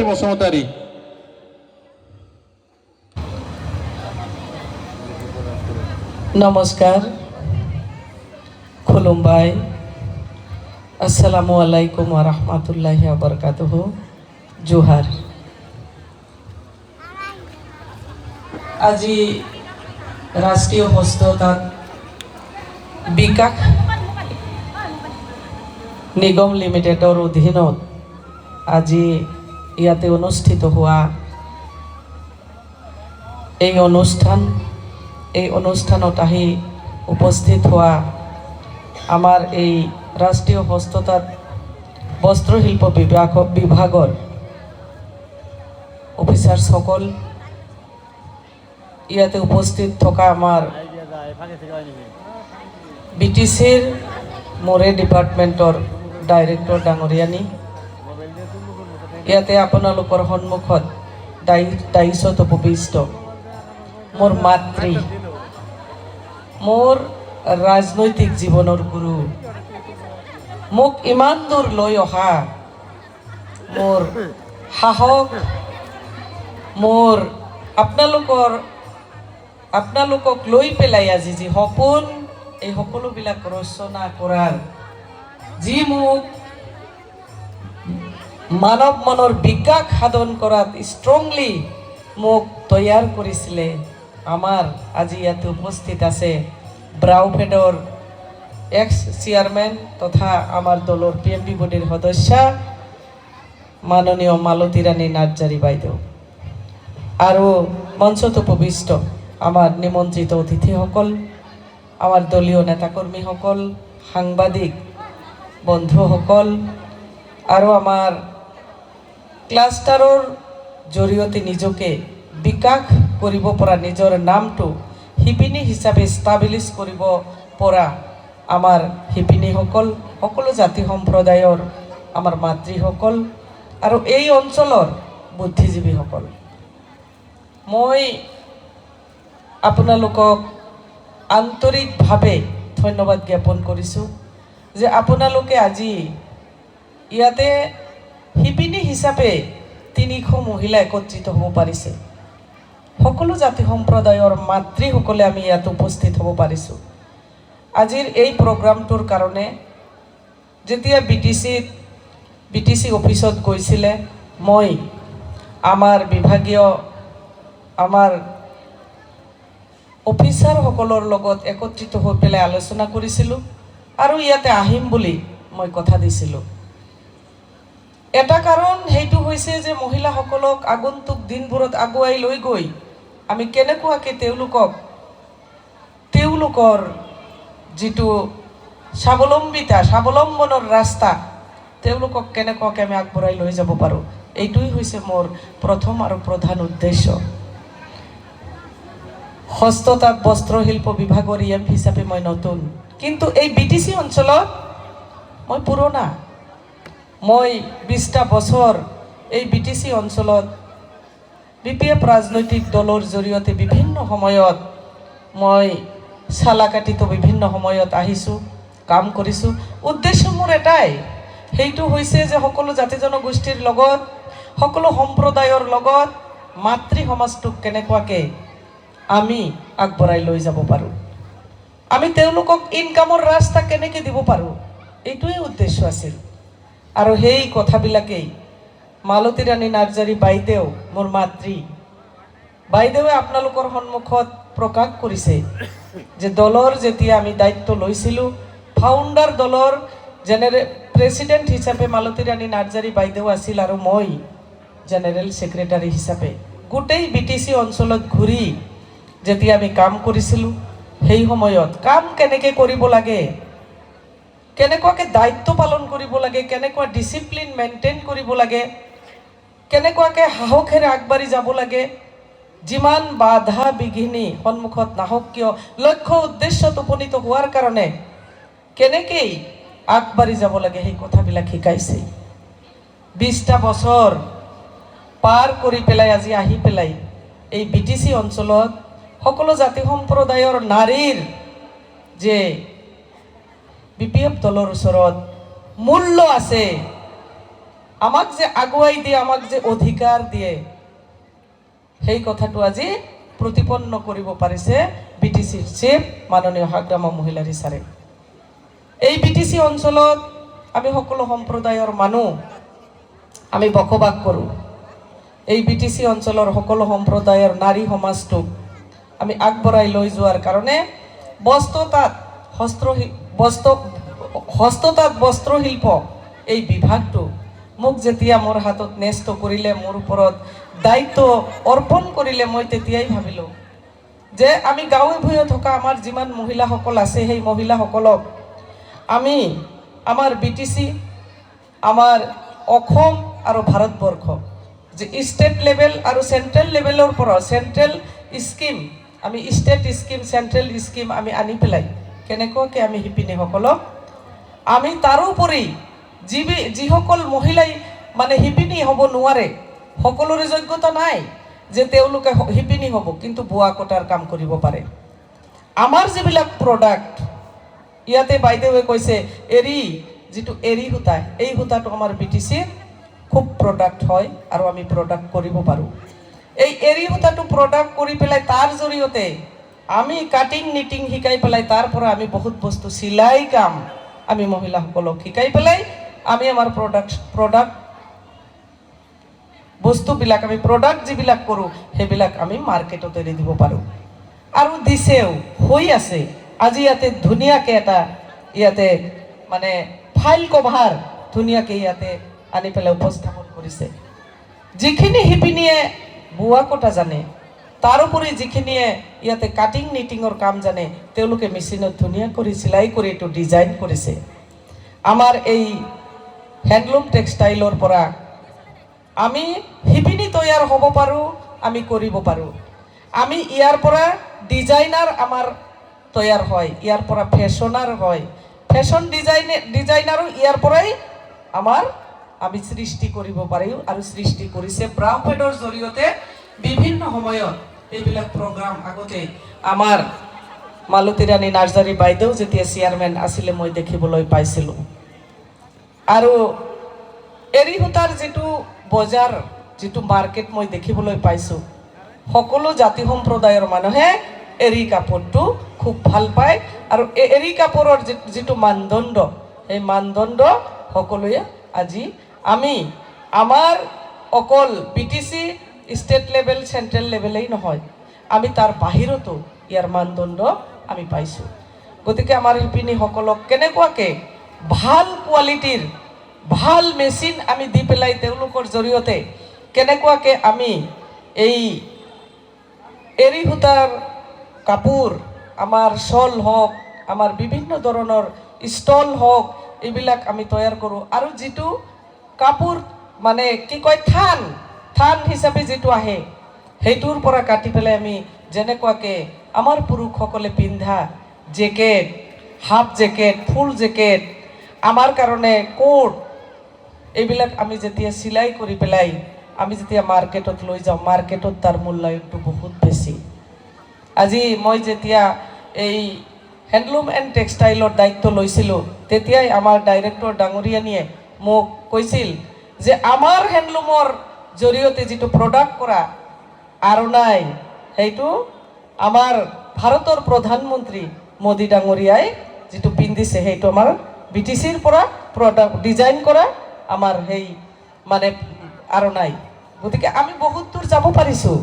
বসুমতাৰি। নমস্কাৰ, খুলুমবাই, আসসালামু আলাইকুম ওয়া ৰাহমাতুল্লাহি ওয়া বাৰাকাতুহু। জোহাৰ। আজি ৰাষ্ট্ৰীয় হস্ততাঁত বিকাশ নিগম লিমিটেডৰ অধীনত আজি ইয়াতে অনুষ্ঠিত হোৱা এই অনুষ্ঠানত আহি উপস্থিত হোৱা আমাৰ এই ৰাষ্ট্ৰীয় হস্ততাঁত বস্ত্ৰশিল্প বিভাগৰ অফিচাৰসকল, ইয়াতে উপস্থিত থকা আমাৰ BTCৰ মোৰে ডিপাৰ্টমেণ্টৰ ডাইৰেক্টৰ ডাঙৰীয়ানী, ইয়াতে আপোনালোকৰ সন্মুখত দায়িত্বত উপবিষ্ট মোৰ মাতৃ, মোৰ ৰাজনৈতিক জীৱনৰ গুৰু, মোক ইমান দূৰ লৈ অহা মোৰ সাহস, মোৰ আপোনালোকক লৈ পেলাই আজি যি সপোন, এই সকলোবিলাক ৰচনা কৰাৰ যি মোক মানৱ মনৰ বিকাশ সাধন কৰাত ষ্ট্ৰংলি মোক তৈয়াৰ কৰিছিলে, আমাৰ আজি ইয়াতে উপস্থিত আছে ব্ৰাউফেডৰ এক্স চেয়াৰমেন তথা আমাৰ দলৰ PMB বডিৰ সদস্যা মাননীয় মালতী ৰাণী নাৰ্জাৰী বাইদেউ, আৰু মঞ্চত উপবিষ্ট আমাৰ নিমন্ত্ৰিত অতিথিসকল, আমাৰ দলীয় নেতাকৰ্মীসকল, সাংবাদিক বন্ধুসকল, আৰু আমাৰ ক্লাষ্টাৰৰ জৰিয়তে নিজকে বিকাশ কৰিব পৰা, নিজৰ নামটো শিপিনী হিচাপে ষ্টাব্লিছ কৰিব পৰা আমাৰ শিপিনীসকল, সকলো জাতি সম্প্ৰদায়ৰ আমাৰ মাতৃসকল, আৰু এই অঞ্চলৰ বুদ্ধিজীৱীসকল, মই আপোনালোকক আন্তৰিকভাৱে ধন্যবাদ জ্ঞাপন কৰিছোঁ যে আপোনালোকে আজি ইয়াতে শিপিনী হিচাপে 300 মহিলা একত্ৰিত হ'ব পাৰিছে। সকলো জাতি সম্প্ৰদায়ৰ মাতৃসকলে আমি ইয়াত উপস্থিত হ'ব পাৰিছোঁ। আজিৰ এই প্ৰগ্ৰামটোৰ কাৰণে যেতিয়া BTC অফিচত গৈছিলে, মই আমাৰ বিভাগীয় আমাৰ অফিচাৰসকলৰ লগত একত্ৰিত হৈ পেলাই আলোচনা কৰিছিলোঁ, আৰু ইয়াতে আহিম বুলি মই কথা দিছিলোঁ। এটা কাৰণ সেইটো হৈছে যে মহিলাসকলক আগন্তুক দিনবোৰত আগুৱাই লৈ গৈ আমি কেনেকুৱাকৈ তেওঁলোকৰ যিটো স্বাৱলম্বনৰ ৰাস্তা, তেওঁলোকক কেনেকুৱাকৈ আমি আগবঢ়াই লৈ যাব পাৰোঁ, এইটোৱেই হৈছে মোৰ প্ৰথম আৰু প্ৰধান উদ্দেশ্য। হস্ততাঁত বস্ত্ৰশিল্প বিভাগৰ EM হিচাপে মই নতুন, কিন্তু এই BTC অঞ্চলত মই পুৰণা। মই 20টা বছৰ এই BTC অঞ্চলত BPF ৰাজনৈতিক দলৰ জৰিয়তে বিভিন্ন সময়ত মই চালাকাটিতো বিভিন্ন সময়ত আহিছোঁ, কাম কৰিছোঁ। উদ্দেশ্য মোৰ এটাই, সেইটো হৈছে যে সকলো জাতি জনগোষ্ঠীৰ লগত, সকলো সম্প্ৰদায়ৰ লগত মাতৃ সমাজটোক কেনেকুৱাকৈ আমি আগবঢ়াই লৈ যাব পাৰোঁ, আমি তেওঁলোকক ইনকামৰ ৰাস্তা কেনেকৈ দিব পাৰোঁ, এইটোৱেই উদ্দেশ্য আছিল। আৰু সেই কথাবিলাকেই মালতী ৰাণী নাৰ্জাৰী বাইদেউ, মোৰ মাতৃ বাইদেৱে আপোনালোকৰ সন্মুখত প্ৰকাশ কৰিছে যে দলৰ যেতিয়া আমি দায়িত্ব লৈছিলোঁ, ফাউণ্ডাৰ দলৰ প্ৰেচিডেণ্ট হিচাপে মালতী ৰাণী নাৰ্জাৰী বাইদেউ আছিল, আৰু মই জেনেৰেল ছেক্ৰেটাৰী হিচাপে গোটেই BTC অঞ্চলত ঘূৰি যেতিয়া আমি কাম কৰিছিলোঁ, সেই সময়ত কাম কেনেকৈ কৰিব লাগে, কেনেকুৱাকৈ দায়িত্ব পালন কৰিব লাগে, কেনেকুৱা ডিচিপ্লিন মেইনটেইন কৰিব লাগে, কেনেকুৱাকৈ সাহসেৰে আগবাঢ়ি যাব লাগে, যিমান বাধা বিঘিনি সন্মুখত নাহক কিয় লক্ষ্য উদ্দেশ্যত উপনীত হোৱাৰ কাৰণে কেনেকৈ আগবাঢ়ি যাব লাগে, সেই কথাবিলাক শিকাইছে। 20টা বছৰ পাৰ কৰি পেলাই আজি আহি পেলাই এই BTC অঞ্চলত সকলো জাতি সম্প্ৰদায়ৰ নাৰীৰ যে BPF দলৰ ওচৰত মূল্য আছে, আমাক যে আগুৱাই দিয়ে, আমাক যে অধিকাৰ দিয়ে, সেই কথাটো আজি প্ৰতিপন্ন কৰিব পাৰিছে বিটিচিৰ চিফ মাননীয় হাগ্ৰামা মহিলাৰী ছাৰে। এই বিটিচি অঞ্চলত আমি সকলো সম্প্ৰদায়ৰ মানুহ আমি বসবাস কৰোঁ। এই বিটিচি অঞ্চলৰ সকলো সম্প্ৰদায়ৰ নাৰী সমাজটোক আমি আগবঢ়াই লৈ যোৱাৰ কাৰণে হস্ততাঁত বস্ত্ৰশিল্প এই বিভাগটো মোক যেতিয়া মোৰ হাতত ন্যস্ত কৰিলে, মোৰ ওপৰত দায়িত্ব অৰ্পণ কৰিলে, মই তেতিয়াই ভাবিলোঁ যে আমি গাঁৱে ভূঞে থকা আমাৰ যিমান মহিলাসকল আছে, সেই মহিলাসকলক আমি আমাৰ বিটিচি, আমাৰ অসম আৰু ভাৰতবৰ্ষ যে ষ্টেট লেভেল আৰু চেণ্ট্ৰেল লেভেলৰ পৰা চেণ্ট্ৰেল স্কিম, আমি ষ্টেট স্কিম, চেণ্ট্ৰেল স্কিম আমি আনি পেলাই কেনেকুৱাকৈ আমি শিপিনীসকলক আমি তাৰোপৰি যিসকল মহিলাই মানে শিপিনী হ'ব নোৱাৰে, সকলোৰে যোগ্যতা নাই যে তেওঁলোকে শিপিনী হ'ব, কিন্তু বোৱা কটাৰ কাম কৰিব পাৰে। আমাৰ যিবিলাক প্ৰডাক্ট ইয়াতে বাইদেৱে কৈছে যিটো এৰী সূতা, এই সূতাটো আমাৰ বিটিচিৰ খুব প্ৰডাক্ট হয় আৰু আমি প্ৰডাক্ট কৰিব পাৰোঁ। এই এৰী সূতাটো প্ৰডাক্ট কৰি পেলাই তাৰ জৰিয়তে আমি কাটিং নিটিং শিকাই পেলাই তাৰ পৰা আমি বহুত বস্তু চিলাই কাম আমি মহিলাসকলক শিকাই পেলাই আমি আমাৰ প্ৰডাক্ট বস্তুবিলাক আমি প্ৰডাক্ট যিবিলাক কৰোঁ সেইবিলাক আমি মাৰ্কেটত এৰি দিব পাৰোঁ। আৰু দিছেও, হৈ আছে। আজি ইয়াতে ধুনীয়াকৈ এটা ইয়াতে মানে ফাইল কভাৰ ধুনীয়াকৈ ইয়াতে আনি পেলাই উপস্থাপন কৰিছে। যিখিনি শিপিনীয়ে বোৱা কটা জানে, তাৰোপৰি যিখিনিয়ে ইয়াতে কাটিং নিটিঙৰ কাম জানে, তেওঁলোকে মেচিনত ধুনীয়া কৰি চিলাই কৰি এইটো ডিজাইন কৰিছে। আমাৰ এই হেণ্ডলুম টেক্সটাইলৰ পৰা আমি শিপিনী তৈয়াৰ হ'ব পাৰোঁ, আমি কৰিব পাৰোঁ। আমি ইয়াৰ পৰা ডিজাইনাৰ আমাৰ তৈয়াৰ হয়, ইয়াৰ পৰা ফেশ্বনাৰ হয়, ফেশ্বন ডিজাইনাৰো ইয়াৰ পৰাই আমি সৃষ্টি কৰিব পাৰিম আৰু সৃষ্টি কৰিছে। ব্ৰাউফেডৰ জৰিয়তে বিভিন্ন সময়ত এইবিলাক প্ৰগ্ৰাম আগতে আমাৰ মালতী ৰাণী নাৰ্জাৰী বাইদেউ যেতিয়া চেয়াৰমেন আছিলে মই দেখিবলৈ পাইছিলোঁ। আৰু এৰী সূতাৰ যিটো বজাৰ, যিটো মাৰ্কেট মই দেখিবলৈ পাইছোঁ, সকলো জাতি সম্প্ৰদায়ৰ মানুহে এৰী কাপোৰটো খুব ভাল পায়। আৰু এৰী কাপোৰৰ যিটো মানদণ্ড, সেই মানদণ্ড সকলোৱে আজি আমাৰ অকল বিটিচি ষ্টেট লেভেল চেণ্ট্ৰেল লেভেলেই নহয়, আমি তাৰ বাহিৰতো ইয়াৰ মানদণ্ড আমি পাইছোঁ। গতিকে আমাৰ শিপিনীসকলক কেনেকুৱাকৈ ভাল কোৱালিটিৰ ভাল মেচিন আমি দি পেলাই তেওঁলোকৰ জৰিয়তে কেনেকুৱাকৈ আমি এই এৰী সূতাৰ কাপোৰ, আমাৰ শ্বল হওক, আমাৰ বিভিন্ন ধৰণৰ ষ্টল হওক, এইবিলাক আমি তৈয়াৰ কৰোঁ। আৰু যিটো কাপোৰ মানে কি কয় থান হিচাপে যিটো আহে, সেইটোৰ পৰা কাটি পেলাই আমি যেনেকুৱাকৈ আমাৰ পুৰুষসকলে পিন্ধা জেকেট, হাফ জেকেট, ফুল জেকেট, আমাৰ কাৰণে কোট, এইবিলাক আমি যেতিয়া চিলাই কৰি পেলাই আমি যেতিয়া মাৰ্কেটত লৈ যাওঁ, মাৰ্কেটত তাৰ মূল্যায়নটো বহুত বেছি। আজি মই যেতিয়া এই হেণ্ডলুম এণ্ড টেক্সটাইলৰ দায়িত্ব লৈছিলোঁ, তেতিয়াই আমাৰ ডাইৰেক্টৰ ডাঙৰীয়ানীয়ে মোক কৈছিল যে আমাৰ হেণ্ডলুমৰ জৰিয়তে যিটো প্ৰডাক্ট কৰা আৰণাই, সেইটো আমাৰ ভাৰতৰ প্ৰধানমন্ত্ৰী মোদী ডাঙৰীয়াই যিটো পিন্ধিছে, সেইটো আমাৰ বিটিচিৰ পৰা প্ৰডাক্ট ডিজাইন কৰা আমাৰ সেই মানে আৰণাই। গতিকে আমি বহুত দূৰ যাব পাৰিছোঁ।